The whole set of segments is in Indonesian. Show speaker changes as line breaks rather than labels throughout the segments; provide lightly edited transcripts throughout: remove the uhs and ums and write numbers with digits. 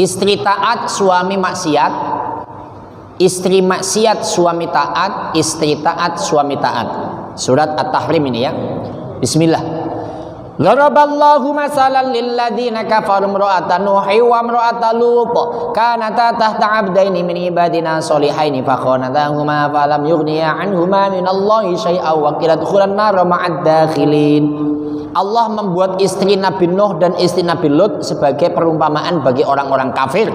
Istri taat, suami maksiat. Istri maksiat, suami taat. Istri taat, suami taat. Surat At-Tahrim ini ya. Bismillah. Daraballahu masalan lilladzina kafaru imra'atan Nuhi wa imra'atan Lut kanata tahta 'abdaini min ibadina shalihaini fakhanatahuma falam yughniya 'anhuma minallahi syai'an wa qila dukhulan nar ma'ad dakhilin. Allah membuat istri Nabi Nuh dan istri Nabi Lut sebagai perumpamaan bagi orang-orang kafir.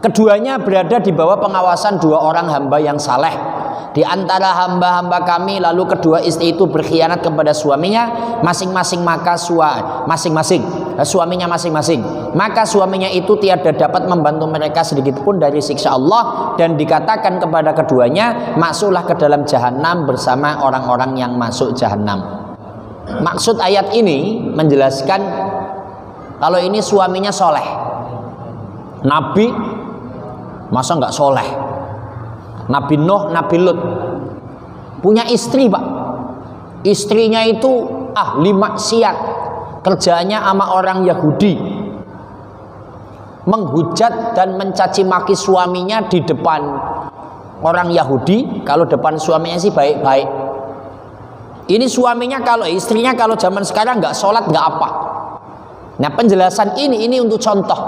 Keduanya berada di bawah pengawasan dua orang hamba yang saleh. Di antara hamba-hamba kami, lalu kedua istri itu berkhianat kepada suaminya masing-masing, maka suaminya masing-masing, maka suaminya itu tiada dapat membantu mereka sedikit pun dari siksa Allah, dan dikatakan kepada keduanya, masuklah ke dalam jahanam bersama orang-orang yang masuk jahanam. Maksud ayat ini menjelaskan kalau ini suaminya soleh. Nabi masa nggak soleh? Nabi Nuh, Nabi Lut punya istri pak. Istrinya itu ahli maksiat, kerjaannya sama orang Yahudi, menghujat dan mencaci maki suaminya di depan orang Yahudi. Kalau depan suaminya sih baik-baik. Ini suaminya, kalau istrinya kalau zaman sekarang nggak sholat nggak apa. Nah penjelasan ini untuk contoh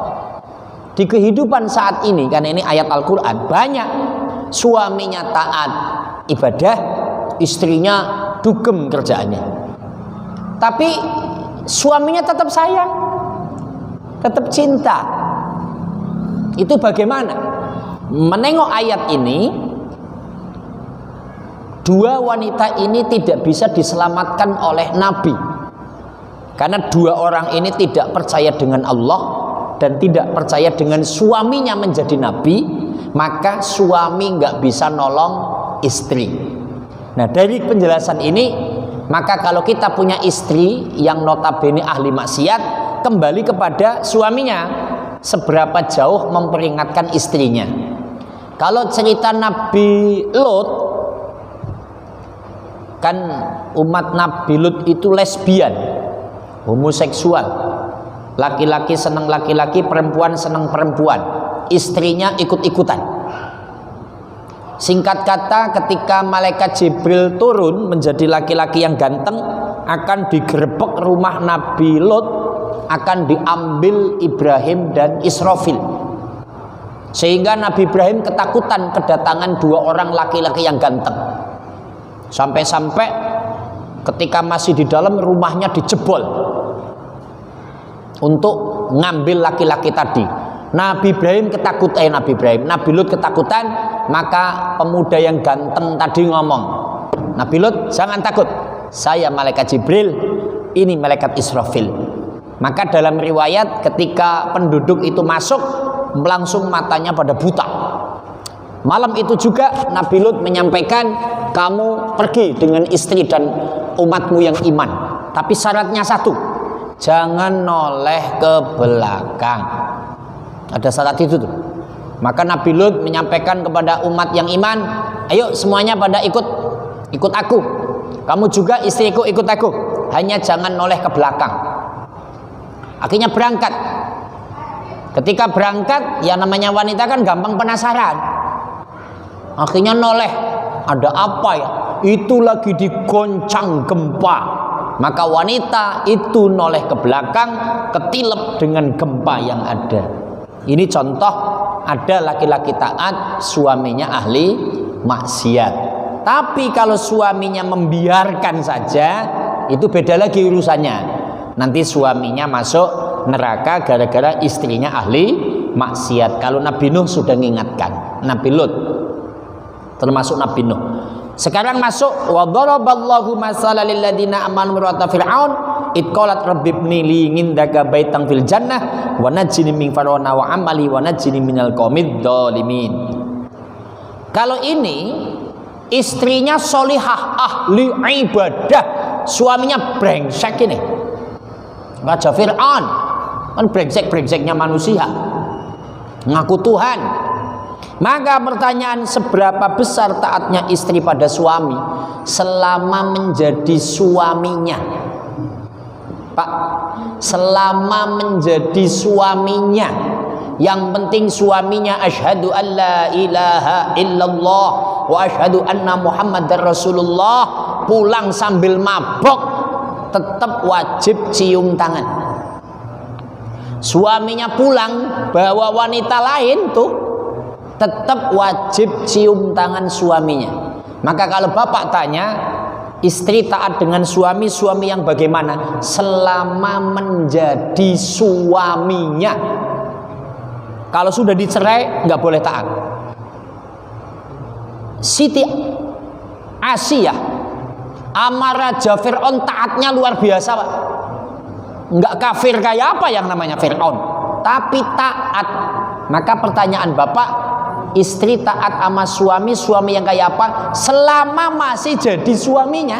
di kehidupan saat ini, karena ini ayat Al-Quran. Banyak suaminya taat ibadah, istrinya dugem kerjaannya, tapi suaminya tetap sayang, tetap cinta. Itu bagaimana? Menengok ayat ini, dua wanita ini tidak bisa diselamatkan oleh Nabi, karena dua orang ini tidak percaya dengan Allah dan tidak percaya dengan suaminya menjadi Nabi. Maka suami nggak bisa nolong istri. Nah dari penjelasan ini, maka kalau kita punya istri yang notabene ahli maksiat, kembali kepada suaminya seberapa jauh memperingatkan istrinya. Kalau cerita Nabi Lut, kan umat Nabi Lut itu lesbian, homoseksual, laki-laki senang laki-laki, perempuan senang perempuan. Istrinya ikut-ikutan. Singkat kata, ketika malaikat Jibril turun menjadi laki-laki yang ganteng, akan digerebek rumah Nabi Lut, akan diambil Ibrahim dan Israfil. Sehingga Nabi Ibrahim ketakutan kedatangan dua orang laki-laki yang ganteng. Sampai-sampai ketika masih di dalam, rumahnya dijebol untuk ngambil laki-laki tadi. Nabi Lut ketakutan, maka pemuda yang ganteng tadi ngomong, Nabi Lut jangan takut, saya malaikat Jibril, ini malaikat Israfil. Maka dalam riwayat ketika penduduk itu masuk, langsung matanya pada buta. Malam itu juga Nabi Lut menyampaikan, kamu pergi dengan istri dan umatmu yang iman, tapi syaratnya satu, jangan noleh ke belakang. Ada syarat itu tuh. Maka Nabi Lut menyampaikan kepada umat yang iman, ayo semuanya pada ikut aku. Kamu juga istriku ikut aku. Hanya jangan noleh ke belakang. Akhirnya berangkat. Ketika berangkat, ya namanya wanita kan gampang penasaran. Akhirnya noleh, ada apa ya? Itu lagi digoncang gempa. Maka wanita itu noleh ke belakang, ketilep dengan gempa yang ada. Ini contoh ada laki-laki taat, suaminya ahli maksiat. Tapi kalau suaminya membiarkan saja, itu beda lagi urusannya. Nanti suaminya masuk neraka gara-gara istrinya ahli maksiat. Kalau Nabi Nuh sudah mengingatkan, Nabi Lut termasuk Nabi Nuh. Sekarang masuk wa daraballahu masalan lil ladzina amanu imra'ata fir'aun id qalat rabbibni li indaka baitan fil jannah wa najjini min fir'auna wa amali wa najjini minal qaumid dzalimin. Kalau ini istrinya solihah, ahli ibadah, suaminya brengsek ini. Raja Fir'aun kan brengsek-brengseknya manusia, ngaku Tuhan. Maka pertanyaan, seberapa besar taatnya istri pada suami selama menjadi suaminya? Pak, selama menjadi suaminya. Yang penting suaminya asyhadu an la ilaha illallah wa asyhadu anna muhammadar rasulullah, pulang sambil mabok tetap wajib cium tangan. Suaminya pulang bawa wanita lain tuh tetap wajib cium tangan suaminya. Maka kalau bapak tanya, istri taat dengan suami, suami yang bagaimana? Selama menjadi suaminya. Kalau sudah dicerai nggak boleh taat. Siti Asiyah sama Raja Fir'aun taatnya luar biasa, Pak. Nggak kafir kayak apa yang namanya Fir'aun, tapi taat. Maka pertanyaan bapak, istri taat sama suami, suami yang kayak apa? Selama masih jadi suaminya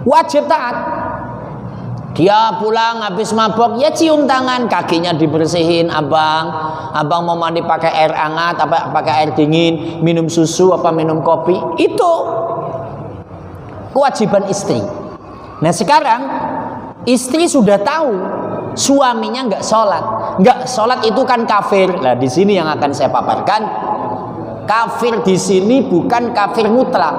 wajib taat. Dia pulang habis mabok, ya cium tangan, kakinya dibersihin, abang mau mandi pakai air hangat apa pakai air dingin, minum susu apa minum kopi, itu kewajiban istri. Nah sekarang istri sudah tahu suaminya nggak sholat itu kan kafir. Nah di sini yang akan saya paparkan, kafir di sini bukan kafir mutlak,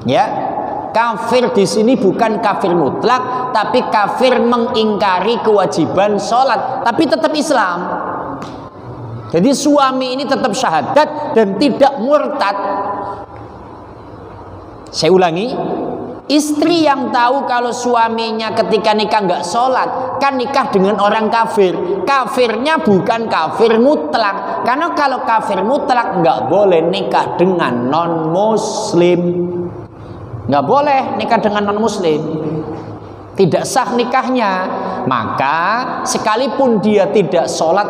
ya. Kafir di sini bukan kafir mutlak, tapi kafir mengingkari kewajiban sholat, tapi tetap Islam. Jadi suami ini tetap syahadat dan tidak murtad. Saya ulangi, istri yang tahu kalau suaminya ketika nikah nggak sholat, kan nikah dengan orang kafir. Kafirnya bukan kafir mutlak, karena kalau kafir mutlak nggak boleh nikah dengan non muslim. Nggak boleh nikah dengan non muslim, tidak sah nikahnya. Maka sekalipun dia tidak sholat,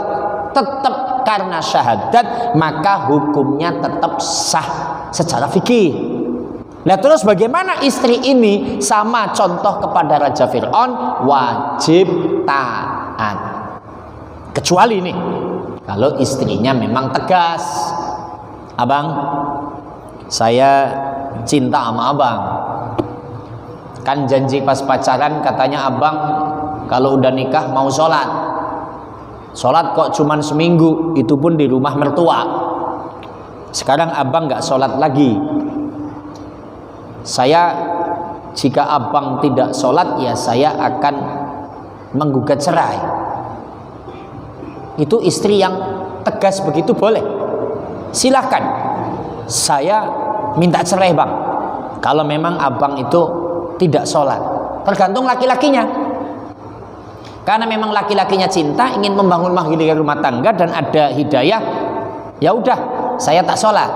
tetap karena syahadat, maka hukumnya tetap sah secara fikih. Nah terus bagaimana istri ini? Sama contoh kepada Raja Fir'aun, wajib taat. Kecuali nih, kalau istrinya memang tegas, abang, saya cinta sama abang, kan janji pas pacaran katanya abang kalau udah nikah mau sholat kok cuman seminggu, itu pun di rumah mertua. Sekarang abang nggak sholat lagi. Jika abang tidak sholat, ya saya akan menggugat cerai. Itu istri yang tegas begitu boleh, silahkan, saya minta cerai bang, kalau memang abang itu tidak sholat. Tergantung laki-lakinya, karena memang laki-lakinya cinta, ingin membangun rumah tangga dan ada hidayah, ya udah saya tak sholat,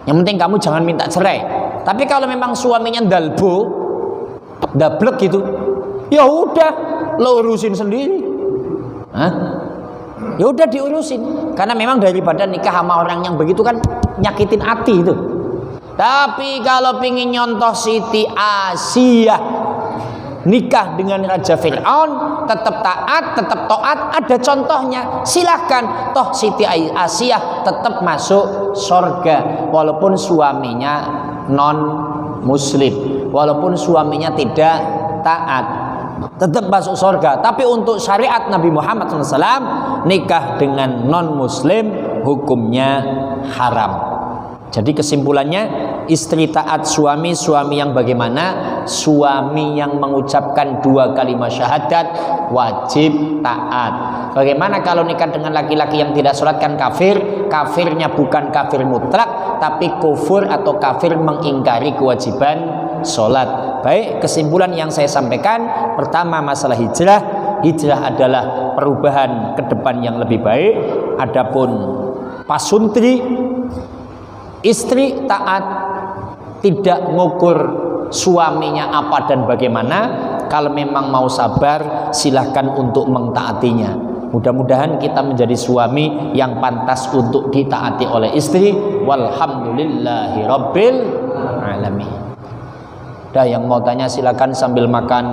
yang penting kamu jangan minta cerai. Tapi kalau memang suaminya dalbo, dablek gitu, ya udah lo urusin sendiri. Ya udah diurusin, karena memang daripada nikah sama orang yang begitu kan nyakitin hati itu. Tapi kalau pingin nyontoh Siti Asiyah nikah dengan Raja Fir'aun, tetap taat, tetap taat, ada contohnya, silahkan. Toh Siti Asiyah tetap masuk surga walaupun suaminya non muslim, walaupun suaminya tidak taat, tetap masuk surga. Tapi untuk syariat Nabi Muhammad SAW, nikah dengan non muslim hukumnya haram. Jadi kesimpulannya, istri taat suami, suami yang bagaimana? Suami yang mengucapkan 2 kalimat syahadat wajib taat. Bagaimana kalau nikah dengan laki-laki yang tidak sholat? Kan kafir. Kafirnya bukan kafir mutlak, tapi kufur atau kafir mengingkari kewajiban sholat. Baik, kesimpulan yang saya sampaikan, pertama masalah hijrah. Hijrah adalah perubahan ke depan yang lebih baik. Adapun pasuntri, istri taat, tidak ngukur suaminya apa dan bagaimana. Kalau memang mau sabar, silahkan untuk mentaatinya. Mudah-mudahan kita menjadi suami yang pantas untuk ditaati oleh istri. Walhamdulillahi rabbil alamin. Dah, yang mau tanya silakan sambil makan